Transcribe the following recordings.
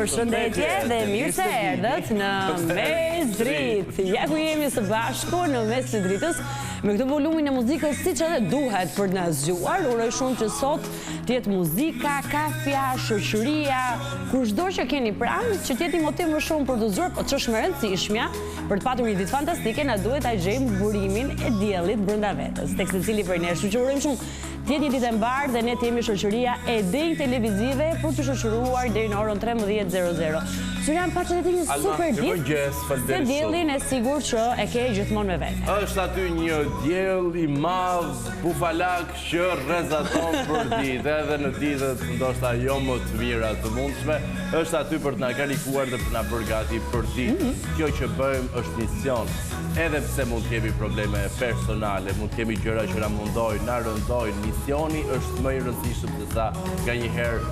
Përshëndetje dhe mirë se erdhët në Mes Dritë. Ja ku jemi së bashku në Mes të Dritës me këtë volumin e muzikës siç edhe duhet për të na zgjuar. Uroj shumë që sot të jetë muzika, kafja, shoqëria, kushdo që keni pranë, që të jetë motiv më shumë për të zgjuar, po ç'është më rëndësishmja, për të patur një ditë fantastike, na duhet ta gjejmë burimin e diellit brenda vetes. Tek secili prej nesh, që urojmë shumë të jetë një ditë e mbarë dhe ne të jemi shoqëria e denj televizive për të shoqëruar deri në orën 13:00. Syrian, pa që të një super ditë, se diellin e sigur që e ke gjithmonë me vete. Është aty një diell i madh, bufalak që rrezaton për ditë, edhe në ditët ndoshta jo më të mira të mundshme, është aty për të na kalikuar dhe për na bërë gati për ditë. Kjo që bëjmë është mision. Edhe pse mund të kemi probleme personale, mund të kemi gjëra që na mundojnë, na rëndojnë, misioni është më i rëndësishëm se sa nganjëherë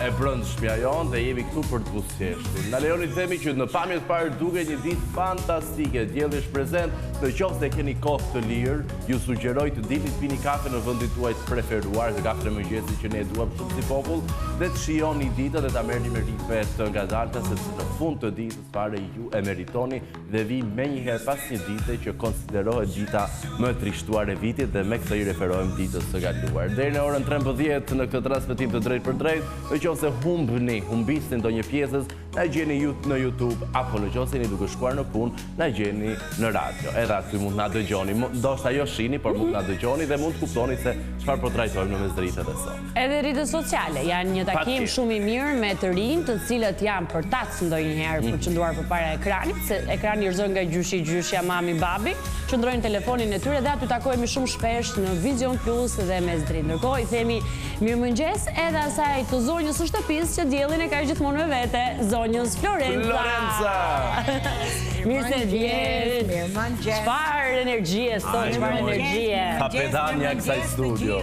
e brendshmja jonë dhe jemi këtu për të buzëqeshur. Na lejoni të themi që në pamje të parë duket një ditë fantastike. Dielli është prezent, nëse keni kohë të lirë, ju sugjeroj të dilni të pini kafe në vendin tuaj të preferuar, dhe kafe në mëngjesit që ne e duam shumë si popull, dhe të shijoni ditën dhe ta merrni me ripe të ngadalta, sepse në fund të ditës fare ju e meritoni dhe vi menjëherë pas një dite që konsiderohet dita më trishtuar e vitit dhe me këtë i referohem ditës së kaluar. Deri në orën 13 në këtë transmetim të drejt për drejt, nëse humbisni ndonjë pjesës, na gjeni në YouTube apo nëse jeni duke shkuar në punë, na gjeni në radio. Edhe aty mund na dëgjoni. Ndoshta jo shihni, por mund na dëgjoni dhe mund të kuptoni se çfarë po trajtojmë në Mes Dritë edhe sot. Edhe rrjetet sociale janë një takim shumë i mirë me të rinj, të cilët janë për tac ndonjëherë për qëndruar përpara ekranit, se ekrani rrëzon nga gjyshja, mami, babi, qëndrojnë telefonin e tyre dhe aty takohemi shumë shpesh në Vision Plus dhe Mes Dritë. Ndërkohë i themi mirëmëngjes edhe asaj të zonjës së shtëpisë që diellin e ka gjithmonë me vete, zonjës Florenca. Mirë se vjen. Mirëmëngjes. Çfarë energjie sot, çfarë energjie. Kapetania kësaj studio.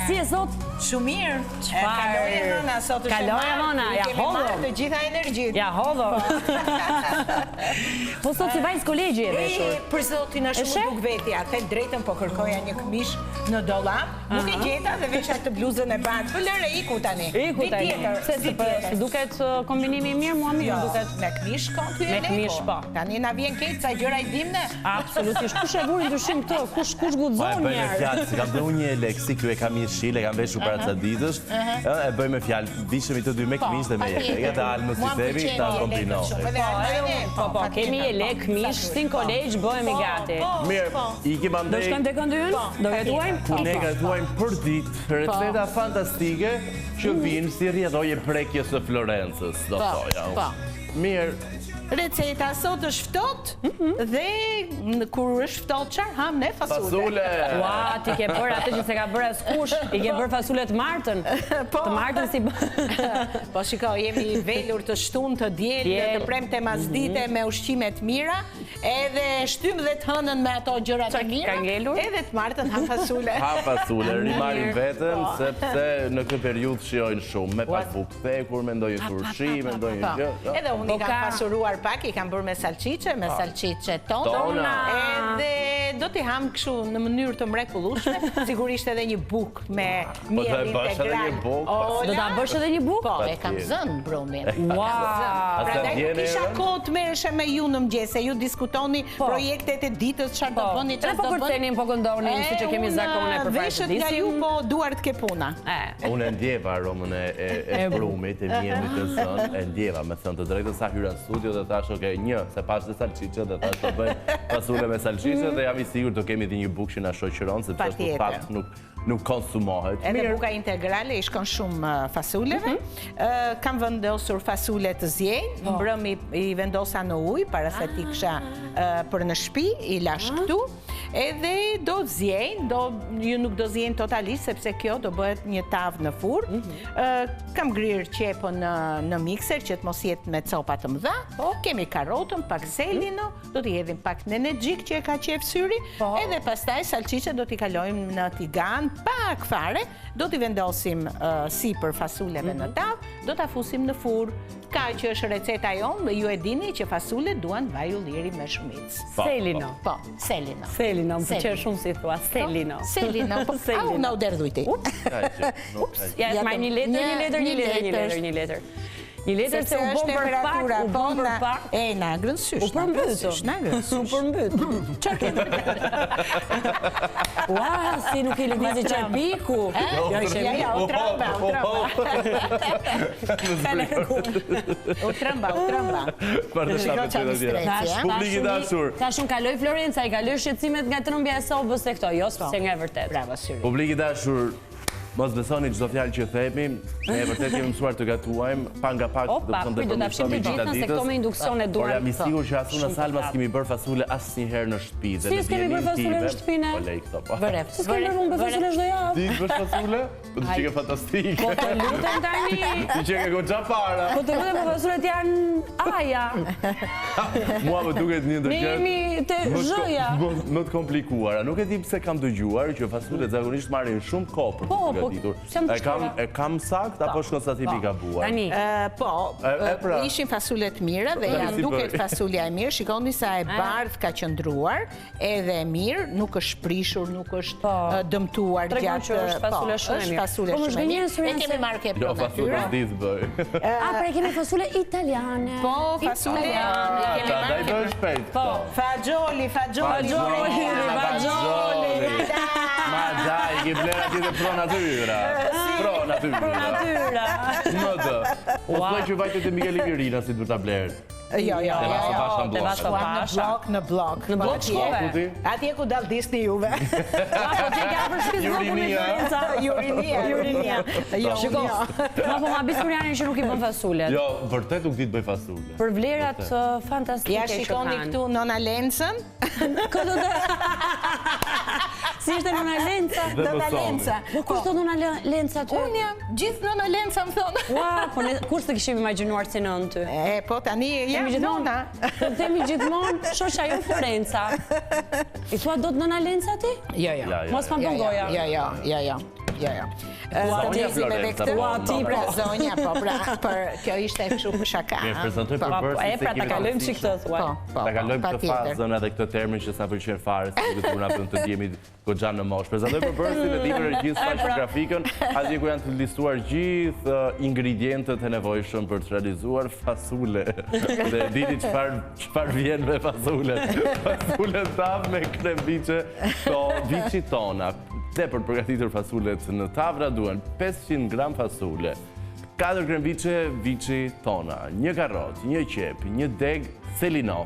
Si e sot? Shumë mirë. Çfarë? Kaloj vona, ja hodho. Të gjitha energjitë. Ja hodho. Po sot si vajzë kolegji e veshur. Për zotin është shumë duk vetja. Të drejtën po kërkoja një këmish në dollap. Nuk e gjeta dhe vesha të bluzën e bardhë. Po lëre iku tani. Iku tani. Se duket kombinimi i mirë, mua mi duket. Me këmish ka ty e Me këmish po. Tani na vjen keq sa gjëra i dimne. Absolutisht. Kush e vuri ndryshim këto? Kush guxon njerë? Si kam dhënë një leksi, kjo e kam një shile, kam veshur para ca ditësh. E bëj me fjalë, vishemi të dy me këmish dhe me jetë. Edhe almës si themi, ta kombinohet. Po, kemi e lek, këmish, si në kolegj, bëhemi gati. Mirë, ikim andej. Do shkojmë tek ëndyrën? Do gatuajmë? Ne gatuajmë për ditë, receta fantastike që vinë si rrjedhoje prekjes së Florencës, do thoja. Mirë. Receta sot është ftohtë dhe kur është ftohtë çfarë ham ne? Fasule. Ua, ti ke bërë atë që se ka bërë askush, i ke bërë fasule të martën. Të martën si Po shiko, jemi velur të shtunë të diel, të premte masdite me ushqime të mira, edhe shtym dhe të hënën me ato gjërat e mira. Edhe të martën ha fasule. Ha fasule, rimarim veten sepse në këtë periudhë shijojnë shumë, me pak bukë thekur, me ndonjë turshi, me ndonjë gjë. Edhe unë i kam pasuruar pak, i kam bërë me salcice tona, edhe do t'i ham kështu në mënyrë të mrekullueshme, sigurisht edhe një bukë me miell integral. Do ta bësh edhe një bukë? Po, e kam zënë brumin. Wow! Prandaj nuk kisha kohë të merreshe me ju në mëngjes, ju diskutoni projektet e ditës, çfarë do bëni, çfarë do bëni. Po kërcenin, po këndonin, siç e kemi zakone për veshët nga ju, po duart ke puna. Unë e ndjeva aromën e brumit, e miellit të zënë, e ndjeva, me thënë të drejtën, sa hyra në studio dhe thash, se pas dhe salqice dhe thash të bëjmë fasule me salqice dhe jam i sigurt të kemi dhe një bukë që na shoqëron, sepse është në fakt nuk konsumohet. Edhe buka integrale i shkon shumë fasuleve. Kam vendosur fasule të zjenj, mbrëm i vendosa në ujë para se t'i kisha për në shtëpi, i lash këtu. Edhe do zjenj, ju nuk do zjenj totalisht, sepse kjo do bëhet një tavë në furrë. Kam grirë qepën në mikser, që të mos jetë me copa të mëdha. Kemi karotën, pak selino, do t'i hedhim pak nenexhik që e ka qef syri, edhe pastaj salqice do t'i kalojmë në tigan, pak fare, do t'i vendosim sipër fasuleve në tavë, do t'a fusim në furrë. Ka që është receta jonë, ju e dini që fasule duan vaj ulliri me shumicë. Selino. Po, selino. Selino, më pëlqen shumë si thua, selino. Selino, po, au na u derdhujti. Ja, ma një letër. Një letër se u bën për pak, u bën për pak. E, na grënsysh. U përmbytur. Na grënsysh. U përmbytur. Çfarë ke? Ua, si nuk i lëvizi çerpiku. Ja, u trëmba. U trëmba. Për të shapet publik i dashur. Tash unë kaloj Florenca, i kaloj shqetësimet nga trëmbja e sobës e këto, jo, se nga e vërtet. Bravo, Syri. Publik i dashur, mos besoni çdo fjalë që themi, ne e vërtet kemi mësuar të gatuajmë, pa nga pak Opa, do të thonë do ta fshim të gjithën se këto me induksione duan. Por jam i sigurt që asu në Salma s'kemi bërë fasule asnjëherë në shtëpi. Si s'kemi bërë fasule në shtëpinë? Po lej këto po. Vërep, si s'kemi bërë fasule çdo javë. Ti bësh fasule? Po të çike fantastike. Po të lutem tani. Ti çike goxha para. Po të lutem, fasulet janë aja. Mua më duket një ndër gjërat. Ne jemi te zhëja. Më të komplikuara. Nuk e di pse kam dëgjuar që fasulet zakonisht marrin shumë kohë për të gatitur. E kam sakt apo shkoncati i gabuar? Tani. Po, ishin fasulet mira dhe ja duket fasulja e mirë, shikoni sa e bardh ka qëndruar, edhe e mirë, nuk është prishur, nuk është dëmtuar gjatë. Është fasule shumë e mirë. Është fasule shumë e mirë. E kemi marke pro natyra. Jo, fasule s'di bëj. Pra kemi fasule italiane. Po, fasule italiane. Daj bëj shpejt. Po, fagioli. Ma daj, ki bler ati dhe pro natyra. Pro natyra. Më të. O të që vajtët e Miguel Ivirina si të ta blerë. Jo. Te Vaso Pasha. Në blok. Në blok shkove. Atje ku dal disni juve. Po ti ka për shpizbukun e Florenca. Jurinia. Shiko, ma po ma Bisuriani që nuk i bën fasulet. Jo, vërtet nuk di të bëj fasule. Për vlerat fantastike ja shikoni këtu Nona Lencën. Këtë dhe... Si ishte Nona Lenca? Nona Lenca. Kur thot Nona Lenca ty? Unë jam, gjithë Nona Lenca më thonë. Ua, po kur s'të kishim imagjinuar si nën ty? Po tani jam Nona. Po themi gjithmonë, shoqja jo Florenca. I thua do të Nona Lenca ti? Jo. Mos ma bën goja. Jo. Zonja Florenca. Zonja, po, për kjo ishte kështu për shaka. Mirë, prezantoj për bërë. E pra ta kalojmë që këtë thua. Ta kalojmë këtë fazën edhe këtë termin që sa pëlqen fare, si të turna për të ndjemi goxha në moshë. Prezantoj për bërë në libër e gjithë faqe grafikën, atje ku janë të listuar gjithë ingredientët e nevojshëm për të realizuar fasule. Dhe dini çfarë vjen me fasulet. Fasulet tavë me krem viçi tona. Dhe për të përgatitur fasulet në tavra duhen 500 gram fasule, 4 krem viçi tona, 1 karrot, 1 qep, 1 deg selino,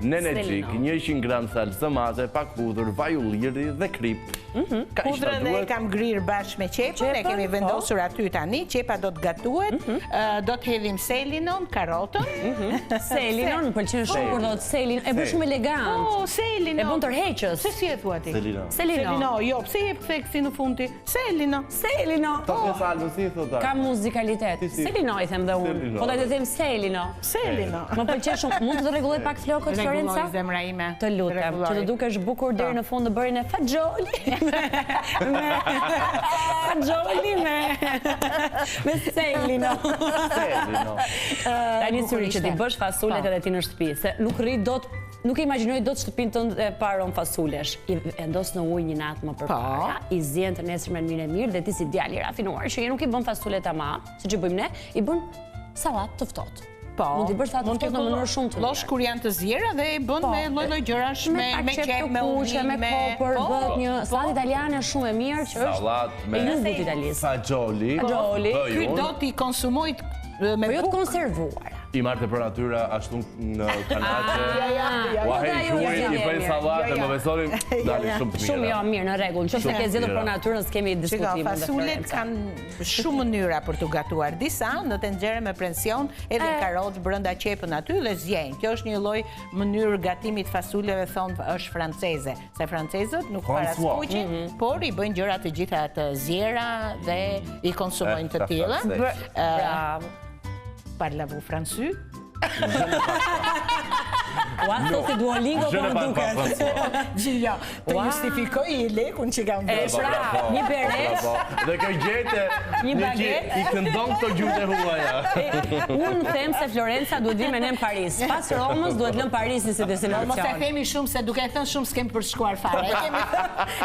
nenexhik, 100 gram salcë tomate, pak hudhër, vaj ulliri dhe krip. Hudhrën e kam grirë bashkë me qepën, e kemi vendosur aty tani, qepa do të gatuhet, do të hedhim selinon, karotën. Selinon, më pëlqen shumë kur do të selinon, e bën shumë elegant. Po, selinon. E bën tërheqës. Se si e thua ti? Selino, jo, pse je kësi në fundi? Selino. Ta për salmë, si i thotar? Ka muzikalitet. Selino i them dhe unë. Po da të them Selino. Më pëlqen shumë. Mund të rregulloj pak flokët Florenca? Rregulloj zemra ime. Të lutem, që të dukesh bukur deri në fund të bërin e fagioli. Fagioli me Selino. Tani Syri që ti bësh fasulet edhe ti në shtëpi, se nuk rri dot. Nuk e imagjinoj do të shtëpinë tënde e paron fasulesh. I vendos në ujë një natë më përpara, i zien të nesërmen mirë dhe ti si djali rafinuar që nuk i bën fasulet ama, siç i bëjmë ne, i bën sallatë të ftohtë. Mund t'i bësh sallatë të ftohtë në mënyrë shumë të mirë. Lloj kur janë të zjera dhe i bën me lloj gjërash me qep, me ullë, me kopër, bëhet një sallatë italiane shumë e mirë që është sallatë me jugurt italisë. Fagioli. Ky do t'i konsumoj me jo të konservuar. I marrë për natyra ashtu në kanaqe. Uahej shuaj, i bëjnë sallatë, më besonim, dalin shumë të mira. Shumë jo, mirë, në rregull. Nëse ke zgjedhur për natyrën, s'kemi diskutim. Fasulet kanë shumë mënyra për t'u gatuar. Disa në tenxhere me presion, edhe karrotë brenda qepën aty dhe zgjen. Kjo është një lloj mënyrë gatimi të fasuleve, thonë është franceze. Se francezët nuk paraskuqin, por i bëjnë gjëra të gjitha të zjera dhe i konsumojnë të tilla. Bravo. Parlavo français? Ua, sot si Duolingo po më duket. Gjilja, të justifikoj i lekun që kam vëshë. Pra, një beret. Dhe kjo gjete, një baget. I këndon këto gjuhë e huaja. Unë them se Florenca duhet vi me ne në Paris. Pas Romës duhet lëm Parisin si destinacion. Mos e themi shumë se duke thënë shumë s'kemi përshkuar fare.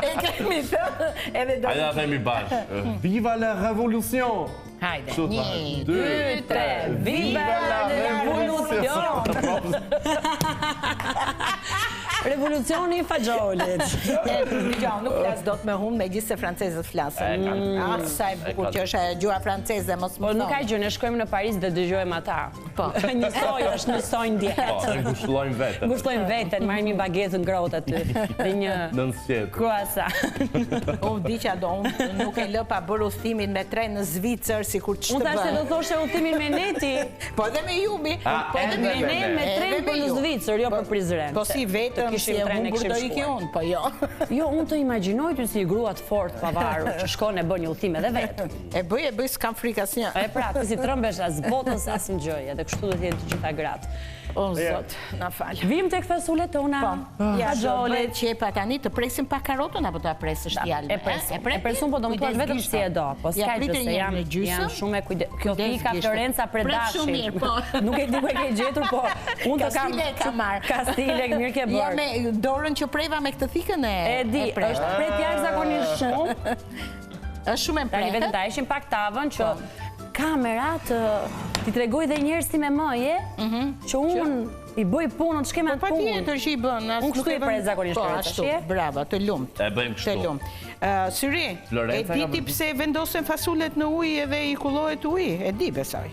E kemi thënë edhe do. Hajde ta themi bashkë. Viva la révolution! Hajde. 1, 2, 3, viva la revolucion! Revolucioni I fagjolit. Nuk flas dot me humë, megjithëse francezët flasin. Sa e bukur që është gjua franceze, mos më Po thon. nuk ka gjë, ne shkojmë në Paris dhe dëgjojmë ata. Po. Njësoj është, njësoj ndjehet. Po, ne ngushëllojmë veten. Ngushtojmë veten, marrim një bagetë ngrohtë aty dhe një 900. croissant. Unë di që unë nuk e lë pa bërë udhëtimin me tren në Zvicër, sikur që Unë të thashë se do bërë. thoshe udhëtimin me neti. Po edhe me Jumi. Po edhe Me ne me tren për në Zvicër, jo për Prizren. Po si vetëm, si e humbur do iki unë, po jo. Jo, unë të imagjinoj ty si gruat fort pavarur që shkon e bën një udhëtim edhe vetë. E bëj, s'kam frikë asnjë. E pra, ti si trëmbesh as botës as në gjë, edhe kështu do të jetë të gjitha gratë. O zot, na fal. Vim tek fasulet tona. Ja, Fagjolet. që pa tani të presim pa karotën apo ta presësh djalin? E presun, po do më thuash vetëm si e do. Po s'ka gjë se jam shumë e kujdes. Kjo fika Florenca Predashi. Shumë mirë, po. Nuk e di ku e ke gjetur, po unë të kam Kastile ka marrë. Kastile, mirë ke Ja bërë. me dorën që preva me këtë thikën E di, është pret jashtëzakonisht shumë. Është shumë e Tani vetëm prehtë. ta ishim pak tavën që kamerat ti tregoj dhe njerëz si me mëje, që unë I bëj punën, ç'ke me atë punë. Patjetër që I bën. Unë kështu I prej zakonisht. Po, ashtu, bravo, të lumt. E bëjmë kështu. Të lumt. Syri, e Florenca di ka ti pse vendosen fasulet në ujë edhe I kullohet uji? E di besoj.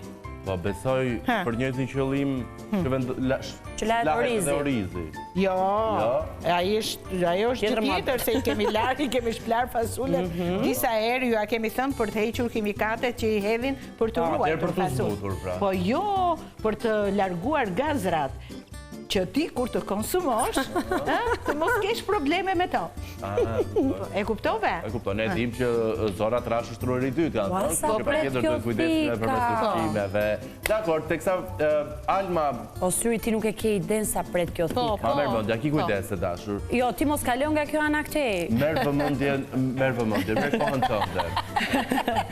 Po besoj për njëjtin qëllim që lahet orizi. Jo, ajo është gjë tjetër se I kemi shplar fasulet. Disa herë ju a kemi thënë për të hequr kimikatet që I hedhin për të ruajtur fasulet. Po jo, për të larguar gazrat që ti kur të konsumosh, të mos kesh probleme me to. E kuptove? E kuptoj, ne dim që zona trash është truri I dytë, kanë thënë, sa që patjetër duhet kujdesime përmes ushqimeve. Dakor, teksa Alma. O Syri, ti nuk e ke iden sa pret kjo thika. Ma merr mendja, ki kujdes e dashur. Jo, ti mos kalon nga kjo anë këtej. Merr vëmendje, merr kohën tënde.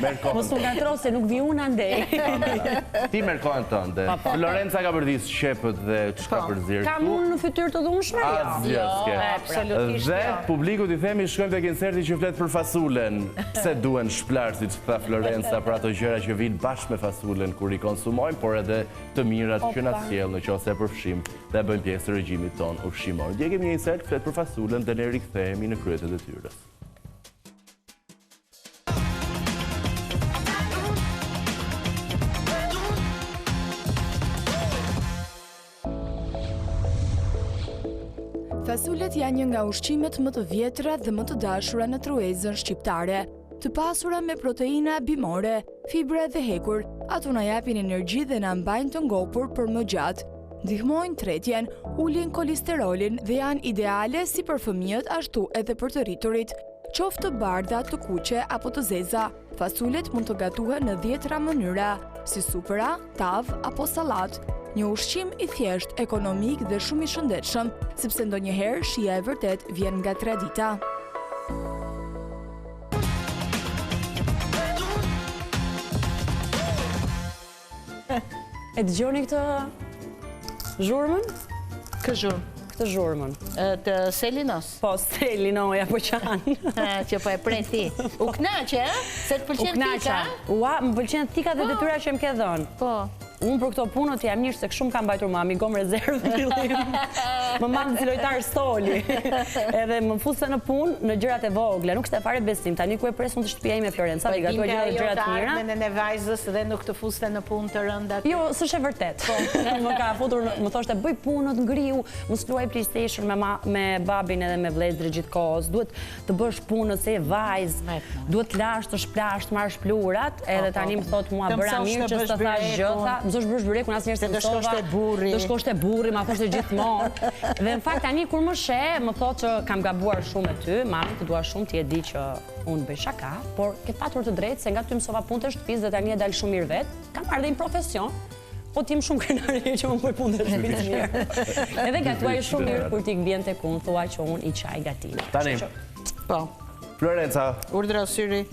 Merr kohën. Mos u ngatro se nuk vi unë andej. Ti merr kohën tënde. Florenca ka përdis shepët dhe çka përzir. Kam unë në fytyrë të dhunshme? Jo, absolutisht. Dhe publikut I themi shkojmë te koncerti që flet për fasulen. Pse duhen shplar, siç tha Florenca, për ato gjëra që vijnë bashkë me fasulen kur I konsumojmë, por edhe të mirat që na sjell nëse e përfshim dhe bëjmë pjesë të regjimit ton ushqimor. Dje kemi një insert flet për fasulen dhe ne rikthehemi në kryet e detyrës. Fasulet janë një nga ushqimet më të vjetra dhe më të dashura në truezën shqiptare. Të pasura me proteina bimore, fibre dhe hekur, ato na japin energji dhe na mbajnë të ngopur për më gjatë. Ndihmojnë tretjen, ulin kolesterolin dhe janë ideale si për fëmijët ashtu edhe për të rriturit. Qoftë të bardha, të kuqe apo të zeza, fasulet mund të gatuhen në 10 mënyra, si supëra, tavë apo sallat. Një ushqim I thjesht, ekonomik dhe shumë I shëndetshëm, sepse ndonjëherë shija e vërtet vjen nga tradita. E dëgjoni këtë zhurmën? Kë zhurmë? Këtë zhurmën. Të Selinos? Po, Selinoja po qanë. Që po e preti. U knaqe, se të pëlqen tika? Ua, më pëlqen tika dhe detyra që më ke dhënë. Po. Unë për këto punët jam mirë se shumë kam mbajtur mami, gom rezervë fillim. Më mamë si lojtar soli. Edhe më fuste në punë në gjërat e vogla, nuk ishte fare besim. Tani ku e pres unë të shtëpia ime Florenca, dhe gatuaj gjërat mira. Po në vajzës dhe nuk të fuste në punë të rëndat. Jo, s'është e vërtet. Më ka futur, më thoshte bëj punët, ngriu, mos luaj PlayStation me babin edhe me vëllezërit gjithkohës. Duhet të bësh punët se vajzë, duhet lash të shplash, të marrësh pluhurat, edhe tani më thot mua bëra mirë që s'të thash gjë. Mësosh bësh byrekun asnjëherë se do shkosh te burri. Do shkosh te burri, ma thoshte gjithmonë. Dhe në fakt tani kur më sheh, më thotë që kam gabuar shumë me ty, mami, të dua shumë, ti e di që unë bëj shaka, por ke patur të drejtë se nga ty mësova punë të shtëpisë dhe tani e dal shumë mirë vet. Kam marrë dhe një profesion. Po ti më shumë krenare që më bëj punë të shtëpisë mirë. Edhe gatuaj shumë mirë kur ti vjen tek unë, thua që unë I çaj gatin. Tani. Po. Florenca. Urdhra Syri.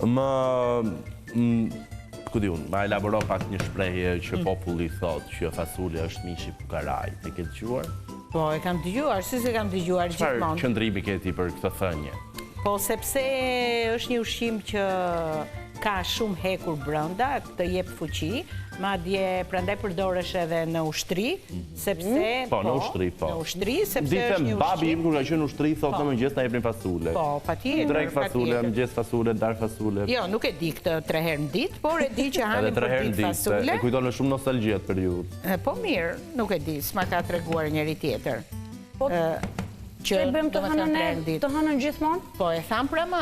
Ku di unë, ma elaboro pak një shprehje që populli thot që fasulja është mishi pukaraj. E ke dëgjuar? Po, e kam dëgjuar, si se kam dëgjuar gjithmonë. Çfarë qëndrimi ke ti për këtë thënie? Po, sepse është një ushqim që ka shumë hekur brenda, të jep fuqi, madje prandaj përdoresh edhe në ushtri, sepse... Po, në ushtri, po. Në ushtri, sepse është një ushqim... Babi im kur ka qenë në ushtri, thotë në mëngjes na jepnin fasule. Po, patjetër. Drek fasule, mëngjes fasule, dark fasule. Jo, nuk e di këtë 3 herë në ditë, por e di që hanim për ditë fasule. E kujton me shumë nostalgji atë periudhë. Po mirë, nuk e di, s'ma ka treguar njëri tjetër. Që i bëjmë të hënën gjithmonë? Po, e thamë pra ma,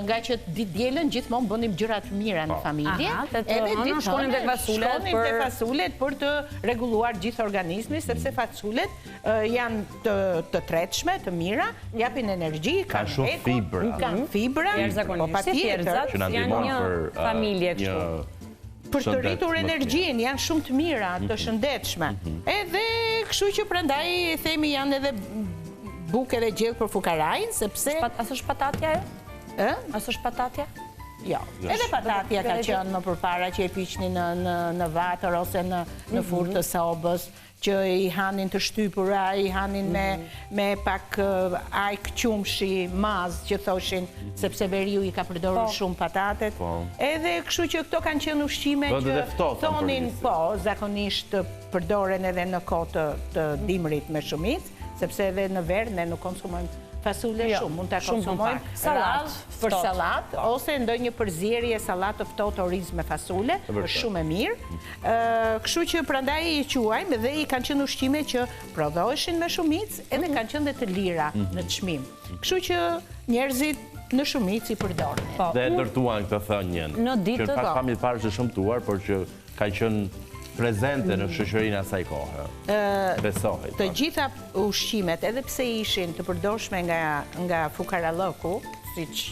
nga që ditë djelen gjithmonë bënim gjërat mira në familje. Edhe ditë shkonim të fasulet për të reguluar gjithë organizmi, sepse fasulet janë të tretshme, të mira, japin energji, kanë fibra. Kanë fibra, po pa tjetër. Që janë një familje kështu. Për të rritur energjin, janë shumë të mira, të shëndetshme. Edhe kështu që prandaj themi janë edhe buke dhe gjellë për fukarajnë, sepse... Asë është patatja jo? Asë është patatja? Jo. Edhe patatja ka qënë më përpara që e piqni në vatër ose në furë të sobës, që i hanin të shtypura, i hanin me pak ajk qumshi, mazë që thoshin, sepse veriu i ka përdorur shumë patatet. Edhe kështu që këto kanë qenë ushqime që thonin, po, zakonisht përdoren edhe në kohë të dimrit me shumicë, sepse edhe në verë ne nuk konsumojmë fasule shumë, mund të konsumojmë salat për salat, ose ndonjë përzierje salat të ftohtë oriz me fasule, është shumë e mirë. Kështu që prandaj i quajmë dhe i kanë qenë ushqime që prodhoheshin me shumicë, edhe kanë qenë dhe të lira në çmim. Kështu që njerëzit në shumicë i përdorin. Dhe ndërtuan këtë thënien. Që pas familje parë është shëmtuar, por që ka qenë prezente në shoqërinë asaj kohe. Besohet. Të gjitha ushqimet, edhe pse ishin të përdorshme nga fukarallëku, siç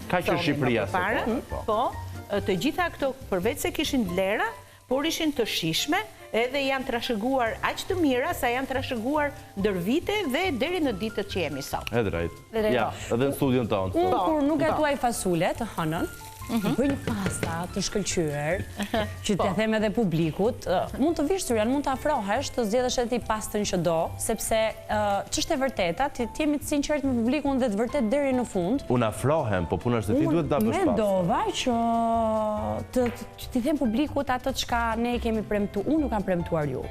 ka që Shqipëria së parë, po, të gjitha këto përveç se kishin vlera, por ishin të shishme, edhe janë trashëguar aq të mira sa janë trashëguar ndër vite dhe deri në ditët që jemi sot. E drejt. Ja, edhe në studion tonë. Unë kur nuk gatuaj fasule të hënën, bëj një pasta të shkëlqyer, që t'ja them edhe publikut, mund të vish Syrian, mund të afrohesh, të zgjedhësh edhe ti pastën që do, sepse ç'është e vërteta, ti jemi të sinqert me publikun dhe të vërtet deri në fund. Unë afrohem, po puna është se ti duhet ta bësh pastë. Mendova që t'i them publikut atë çka ne kemi premtuar, unë nuk kam premtuar ju.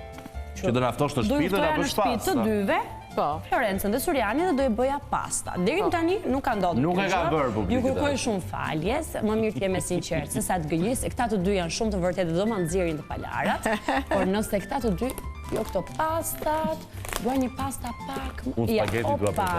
Që do na ftosh në shtëpi dhe na bësh pastë. Të dyve, Florencën dhe Suriani dhe do e bëja pasta. Deri tani nuk ka ndodhur. Nuk e ka bërë publikut. Ju kërkoj shumë faljes, më mirë të jemi sinqert, se sa të gënjes, e këta të dy janë shumë të vërtetë dhe do ma nxjerrin të palarat, por nëse këta të dy, jo këto pastat, duaj një pasta pak. Unë spageti dua për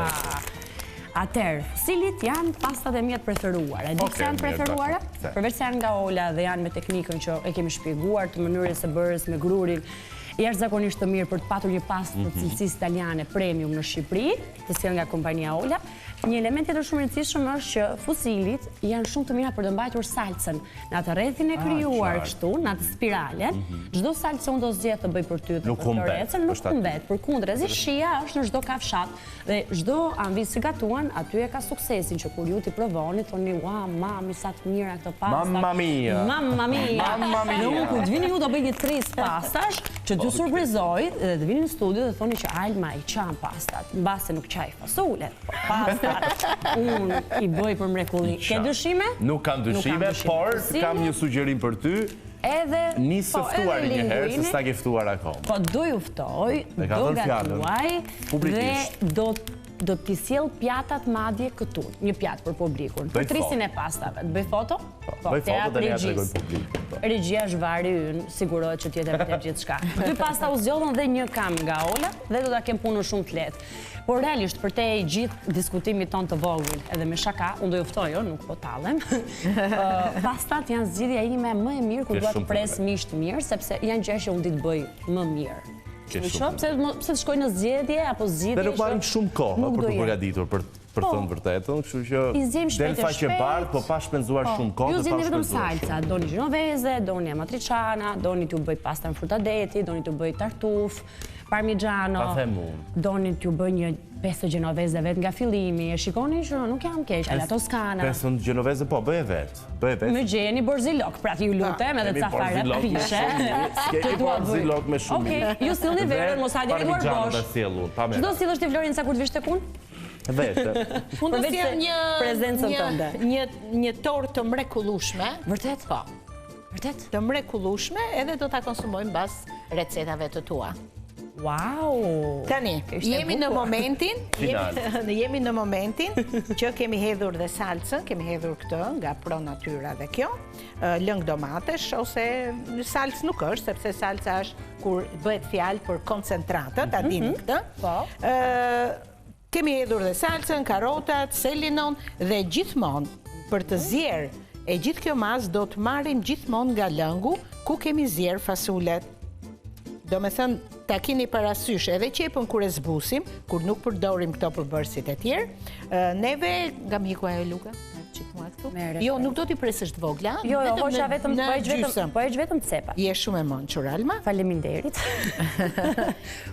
Atëherë, cilit janë pastat e mia të preferuara? E di pse janë preferuara? Përveç se janë nga Ola dhe janë me teknikën që e kemi shpjeguar, të mënyrës së bërjes me grurin, jashtëzakonisht të mirë për të patur një pastë të cilësisë italiane premium në Shqipëri, të sjellë nga kompania Ola. Një element tjetër shumë i rëndësishëm është që fusilit janë shumë të mira për të mbajtur salcën. Në atë rrethin e krijuar kështu, në atë spiralen, çdo salcë unë do zgjedh të bëj për ty dhe për Florencën, nuk humbet. Përkundrezi, shija është në çdo kafshat dhe çdo anvis që gatuan, aty e ka suksesin që kur ju ti provoni thoni, "Ua, mami, sa të mira këto pasta." Mamma mia. Mamma mia. Mamma mia. Unë kur të vini ju do bëj një 3 pastash që t'ju surprizoj dhe të vini në studio dhe thoni që Alma i qan pastat, mbase nuk qaj fasulet, po pastat unë i bëj për mrekulli. Ke dyshime? Nuk kam dyshime, por kam një sugjerim për ty. Nisë ftuar një herë, se s'ta ke ftuar akoma. Po do ju ftoj, do gatuaj dhe do t'i sjell pjatat madje këtu, një pjatë për publikun, për trisin e pastave. Të bëj foto? Bëj foto dhe ja tregoj publikut. Regjia është vari ynë, sigurohet që t'jetë vërtet gjithçka. Dy pasta u zgjodhën dhe një kam nga Ola dhe do ta kem punën shumë të lehtë. Por realisht për te i gjithë diskutimit ton të vogël, edhe me shaka, unë do ju ftoj, nuk po tallem. Pastat janë zgjidhja ime më e mirë kur dua të pres mish të mirë, sepse janë gjë që unë di të bëj më mirë. Pse të shkoj në zgjedhje apo zgjidhje? Dhe nuk marrim shumë kohë për të përgatitur për të thënë vërtetën, kështu që del faqe bardhë, po pa shpenzuar shumë kohë. Ju zgjidhni vetëm salca, doni genovese, doni amatriciana, doni t'ju bëj pasta në frutadeti, doni t'ju bëj tartuf, parmigiano, doni t'ju bëj një pesë genovese vetë nga fillimi, e shikoni që nuk jam keq, alla toskana. Pesën genovese po, bëj e vetë. Më gjeni borzilok, pra ti ju lutem edhe ca fare pishe. S'kemi borzilok me shumë. Okej, ju sillni verën, mos hajde në bosh. Çdo sillesh ti Florenca kur të vish tek unë? Vete. Unë do t'jem prezencën tënde. një torë të mrekullueshme. Vërtet? Po. Vërtet? Të mrekullueshme edhe do ta konsumojmë bas recetave të tua. Wow! Tani, jemi në momentin që kemi hedhur dhe salcën, kemi hedhur këtë nga Pro Natyra dhe kjo, lëng domatesh ose salcë nuk është, sepse salca është kur bëhet fjalë për koncentratët, a dini këtë. Po. Kemi hedhur dhe salcën, karotat, selinon dhe gjithmonë për të zier e gjithë kjo mas do të marrim gjithmonë nga lëngu ku kemi zier fasulet. Do me thënë, ta kini parasysh edhe qepën kur e zbusim, kur nuk përdorim këto përbërësit e tjerë, neve, nga miku ajo Luka, jo, nuk do t'i presësht vogla, Jo, hoqa vetëm, po e vetëm cepa. Je shumë e mençur, Alma. Faleminderit.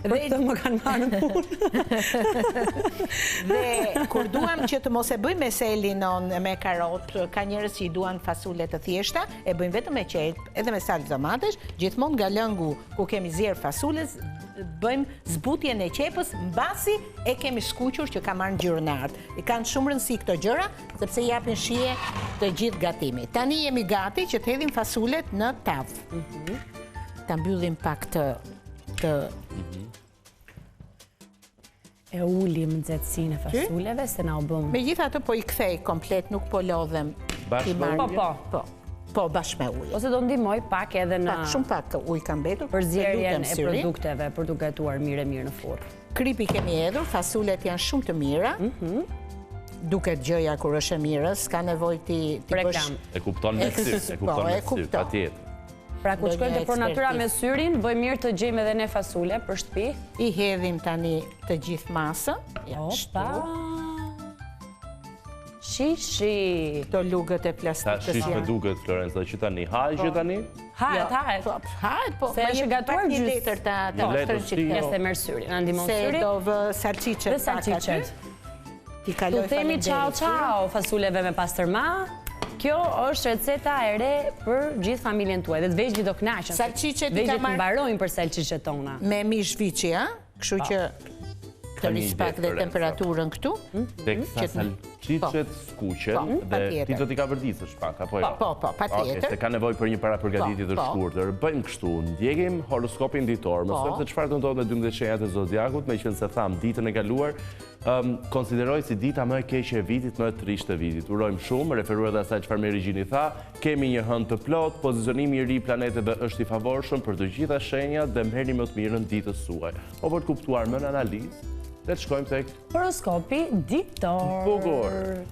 Për këtë më kanë marrë në punë. Dhe kur duam që të mos e bëjmë me selinon, me karot, ka njerëz që i duan fasule të thjeshta, e bëjmë vetëm me qelp, edhe me salcë domatesh, gjithmonë nga lëngu ku kemi zier fasules, bëjmë zbutjen e qepës mbasi e kemi skuqur që ka marrë ngjyrën e artë. I kanë shumë rëndësi këto gjëra, sepse japin shije të gjithë gatimit. Tani jemi gati që të hedhim fasulet në tavë. Ta mbyllim pak të E ulim nxehtësinë e fasuleve se na u bëm. Megjithatë po i kthej komplet, nuk po lodhem. Bashkë me ujë? Po, bashkë me ujë. Ose do ndihmoj pak edhe në Shumë pak ujë ka mbetur. për zjerjen e produkteve për t'u gatuar mirë në furrë. Kripi kemi hedhur, fasulet janë shumë të mira. Duket gjëja kur është e mirë, s'ka nevojë ti bësh. E kupton me sy, patjetër. Pra ku shkojmë te Pro Natyra me syrin, bëjmë mirë të gjejmë edhe ne fasule për shtëpi. I hedhim tani të gjithë masën. Opa! Shishi! Këto lugët e plastikës Ta shish me duket, Florenca, që tani hajë tani? Hahet. Hajt, po. Se është gatuar një gjysmë. letër ta Nëse merr syrin, na ndihmon Se syri. do vë salçiçet. Dhe salçiçet. Ti kaloj Tu themi ciao fasuleve me pastërma. Kjo është receta e re për gjithë familjen tuaj dhe të vegjëlit do kënaqen. Salçiçet i ka Vegjëlit marrë mbarojnë për salçiçet tona. me mish viçi, ha? Kështu që të rris pak dhe temperaturën këtu. Teksa salçiçet skuqen dhe ti do t'i ka vërdisësh pak, apo jo? Po, patjetër. Se ka nevojë për një parapërgatitje të shkurtër. Bëjmë kështu, ndjekim horoskopin ditor, më sot se çfarë do ndodhë me 12 shenjat e zodiakut, meqense se tham ditën e kaluar, konsideroj si dita më e keqe e vitit, më e trisht e vitit. Urojmë shumë, referuar dhe asaj çfarë Merigjini tha, kemi një hënë të plot, pozicionimi i ri i planeteve është i favorshëm për të gjitha shenjat dhe merrni më të mirën ditës suaj. O për të kuptuar më në analizë, le të shkojmë tek horoskopi ditor. Bukur.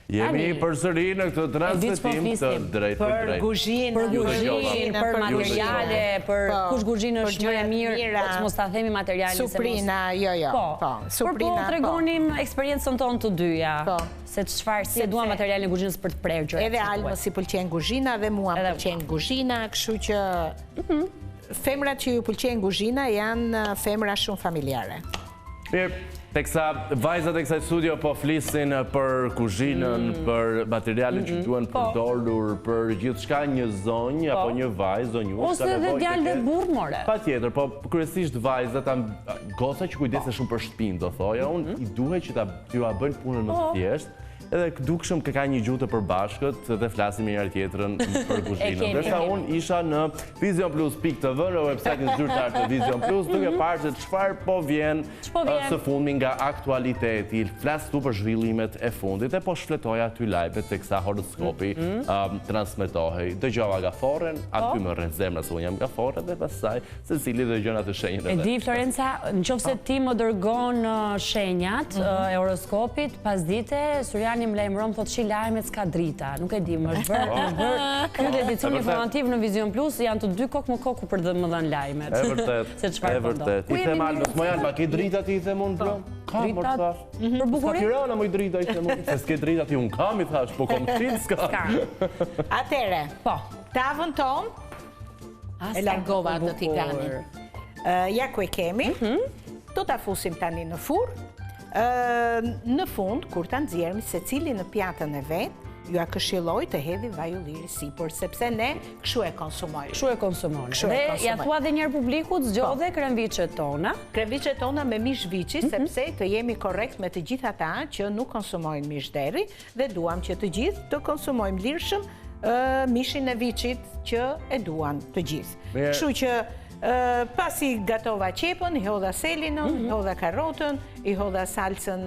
Jemi përsëri në këtë transmetim të drejtë për Për drejtë. kuzhinë, Për materiale, për kush kuzhinë është më e mirë, mos ta themi materiale se Suprina, jo. Po, Suprina, po tregonim eksperiencën tonë të dyja. Po. Se çfarë si e duam materialin e kuzhinës për të prerë gjërat. Edhe Almës i pëlqen kuzhina dhe mua më pëlqen kuzhina, kështu që femrat që ju pëlqen kuzhina janë femra shumë familjare. Mirë, teksa vajzat e kësaj studio po flisin për kuzhinën, për materialin që duhen përdorur, për gjithçka një zonjë apo një vajzë, zonjush. Ose dhe djalë dhe burr more. Patjetër, po kryesisht vajzat, goca që kujdesen shumë për shtëpinë, do thoja, unë i duhet që t'ju bëjnë punën më të thjeshtë. Edhe dukshëm ka një gjuhë të përbashkët dhe flasim njëri tjetrën për kuzhinën. Ndërsa unë isha në visionplus.tv, në website-in zyrtar të Vision Plus, duke parë se çfarë po vjen së fundmi nga aktualiteti. Flas tu për zhvillimet e fundit e po shfletoja aty live teksa horoskopi transmetohej. Dëgjova gaforren, aty më rreth zemra se unë jam gaforre dhe pastaj secili dëgjon atë shenjën E di Florenca, nëse ti më dërgon shenjat e horoskopit, pasdite Surjani më lajmëron thotë shi lajmet s'ka drita. Nuk e di, më është bërë. Ky edicion informativ në Vision Plus janë të dy kokë më koku për të më dhënë lajmet. E vërtet. Se çfarë po ndodh. I them Almës, më janë, ke drita ti i them unë blom? Kam, më të thash. Për bukurinë? Ska Tirana më i drita i them unë. Se s'ke drita ti unë kam i thash, po kom qit s'ka. Atere, Po. tavën tonë e largova në Tiranin. Ja ku e kemi, do ta fusim tani në furrë. Në fund, kur ta nxjerrim secili në pjatën e vet, ju a këshilloj të hedhi vaj ulliri sipër, sepse ne kështu e konsumojmë. Kështu e konsumojmë. Dhe ja thua dhe njerë publikut, zgjodhe kremviçet tona. Kremviçet tona me mish viçi, sepse të jemi korrekt me të gjithë ata që nuk konsumojnë mish deri dhe duam që të gjithë të konsumojmë lirshëm mishin e viçit që e duan të gjithë. Kështu që pasi gatova qepën, i hodha selinon, i hodha karotën, i hodha salcën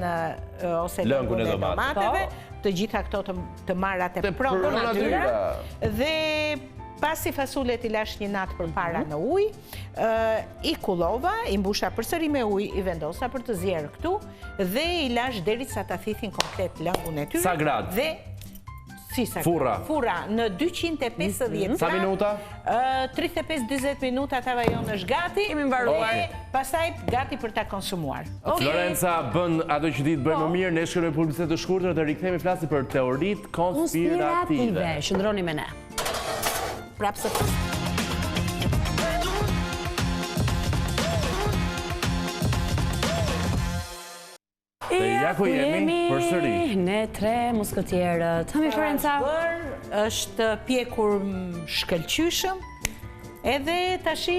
ose lëngun e domateve, të gjitha këto të marrat e pronën natyra, dhe pasi fasulet i lash një natë përpara në ujë, i kullova, i mbusha përsëri me ujë, i vendosa për të zjerë këtu, dhe i lash derisa ta thithin komplet lëngun e tyre. Sa gradë? Dhe Fura në 250 Sa minuta? 35-20 minuta tava jonë është gati. Kemi mbaruar. Pastaj gati për ta konsumuar. Florenca bën ato që ditë bëjmë më mirë, ne shkruajmë publicitet të shkurtër dhe rikthehemi flasim për teoritë konspirative. Qëndroni me ne. Prapë së pas. Dhe ja ku jemi përsëri. Ne tre muskëtjerët. Hami Florenca. Është pjekur shkëlqyshëm, edhe tashi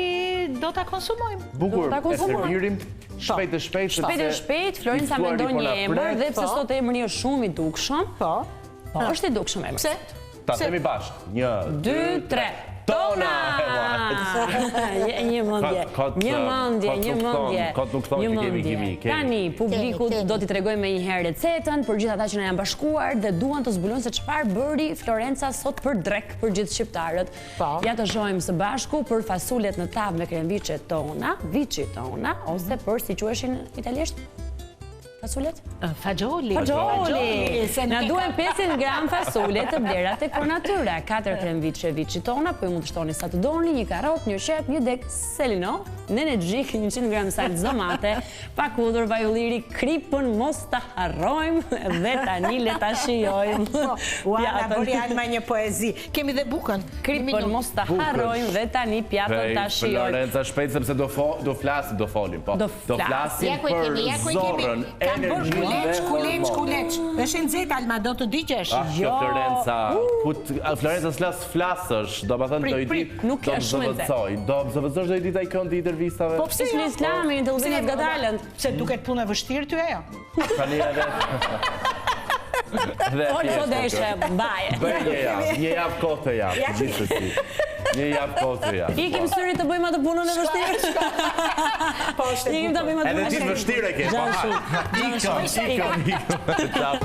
do ta konsumojmë. Bukur, e servirim shpejt e shpejt. Shpejt e shpejt, Florenca mendon një emër, dhe pse sot emri është shumë i dukshëm. Po, është i dukshëm emri. Pse? Ta themi bashkë. 1, 2, 3. Tona! Një mëndje. Tani, publikut do t'i tregojmë me një herë recetën për gjithë ata që na janë bashkuar dhe duan të zbulojnë se çfarë bëri Florenca sot për drek për gjithë shqiptarët. Ja të shohim së bashku për fasulet në tavë me kremviçet tona, viçi tona, ose për si quheshin italisht? Fasulet? Fagioli. Na duhen 500 gram fasule të blera tek Pronatura, 4 kremviçe viçi tona, po ju mund të shtoni sa të doni, një karrot, një qep, një dek selino, nenexhik, 100 gram salcë domate, pak hudhër vaj ulliri, kripën mos ta harrojmë dhe tani le ta shijojmë. Ua, na bëri Alma një poezi. Kemi dhe bukën. Kripën mos ta harrojmë dhe tani pjatën ta shijojmë. Florenca shpejt sepse do folim, po. Do flasim për zorrën. Kuleç. Është nxehtë Alma, do të digjesh. Jo, Florenca flasësh, do të thënë do i di. Nuk është shumë nxehtë. Do zëvendësosh do i di ai kënd i intervistave. Po pse në Islamin, në televizion Got Talent? Pse duket punë e vështirë ty ajo? Tani edhe. Fol po deshe, mbaje. Bëj një javë kohë të javë, gjithsesi. Një javë kohë të javë. Ikim syri të bëjmë atë punën e vështirë. Po, Ikim të bëjmë atë punën e vështirë. Edhe ti vështirë e ke. Ikëm.